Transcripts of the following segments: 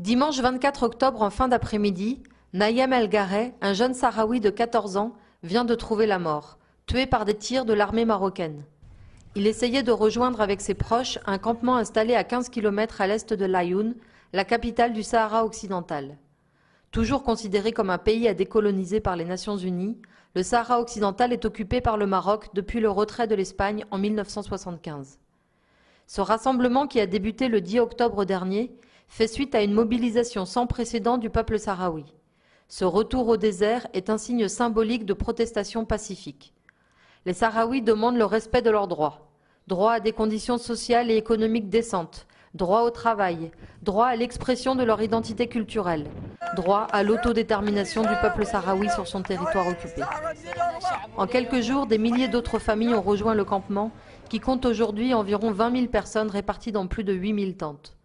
Dimanche 24 octobre en fin d'après-midi, Naïm El Gareh, un jeune Sahraoui de 14 ans, vient de trouver la mort, tué par des tirs de l'armée marocaine. Il essayait de rejoindre avec ses proches un campement installé à 15 km à l'est de Laayoune, la capitale du Sahara occidental. Toujours considéré comme un pays à décoloniser par les Nations Unies, le Sahara occidental est occupé par le Maroc depuis le retrait de l'Espagne en 1975. Ce rassemblement, qui a débuté le 10 octobre dernier, fait suite à une mobilisation sans précédent du peuple sahraoui. Ce retour au désert est un signe symbolique de protestation pacifique. Les Sahraouis demandent le respect de leurs droits. Droit à des conditions sociales et économiques décentes, droit au travail, droit à l'expression de leur identité culturelle, droit à l'autodétermination du peuple sahraoui sur son territoire occupé. En quelques jours, des milliers d'autres familles ont rejoint le campement, qui compte aujourd'hui environ 20 000 personnes réparties dans plus de 8 000 tentes.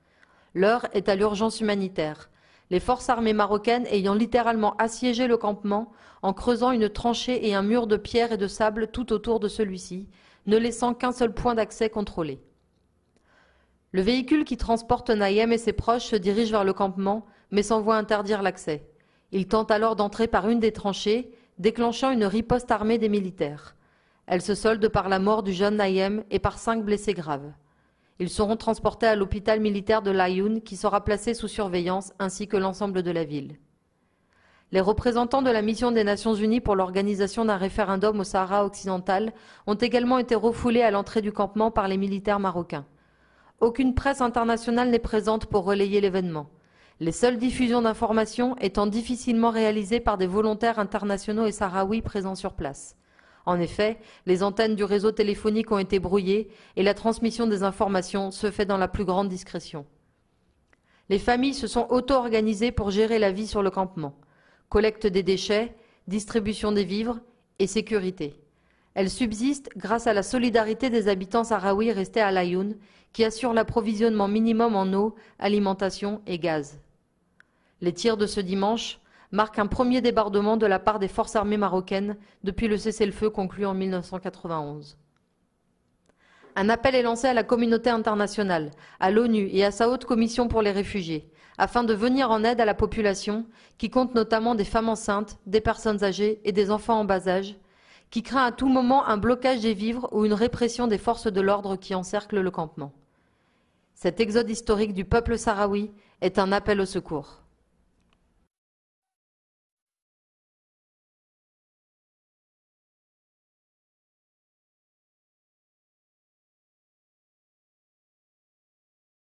L'heure est à l'urgence humanitaire. Les forces armées marocaines ayant littéralement assiégé le campement en creusant une tranchée et un mur de pierre et de sable tout autour de celui-ci, ne laissant qu'un seul point d'accès contrôlé. Le véhicule qui transporte Naïm et ses proches se dirige vers le campement, mais s'en voit interdire l'accès. Il tente alors d'entrer par une des tranchées, déclenchant une riposte armée des militaires. Elle se solde par la mort du jeune Naïm et par 5 blessés graves. Ils seront transportés à l'hôpital militaire de Laayoune qui sera placé sous surveillance ainsi que l'ensemble de la ville. Les représentants de la mission des Nations Unies pour l'organisation d'un référendum au Sahara occidental ont également été refoulés à l'entrée du campement par les militaires marocains. Aucune presse internationale n'est présente pour relayer l'événement. Les seules diffusions d'informations étant difficilement réalisées par des volontaires internationaux et sahraouis présents sur place. En effet, les antennes du réseau téléphonique ont été brouillées et la transmission des informations se fait dans la plus grande discrétion. Les familles se sont auto-organisées pour gérer la vie sur le campement. Collecte des déchets, distribution des vivres et sécurité. Elles subsistent grâce à la solidarité des habitants sahraouis restés à Laayoune, qui assurent l'approvisionnement minimum en eau, alimentation et gaz. Les tirs de ce dimanche marque un premier débordement de la part des forces armées marocaines depuis le cessez-le-feu conclu en 1991. Un appel est lancé à la communauté internationale, à l'ONU et à sa haute commission pour les réfugiés, afin de venir en aide à la population, qui compte notamment des femmes enceintes, des personnes âgées et des enfants en bas âge, qui craint à tout moment un blocage des vivres ou une répression des forces de l'ordre qui encerclent le campement. Cet exode historique du peuple sahraoui est un appel au secours.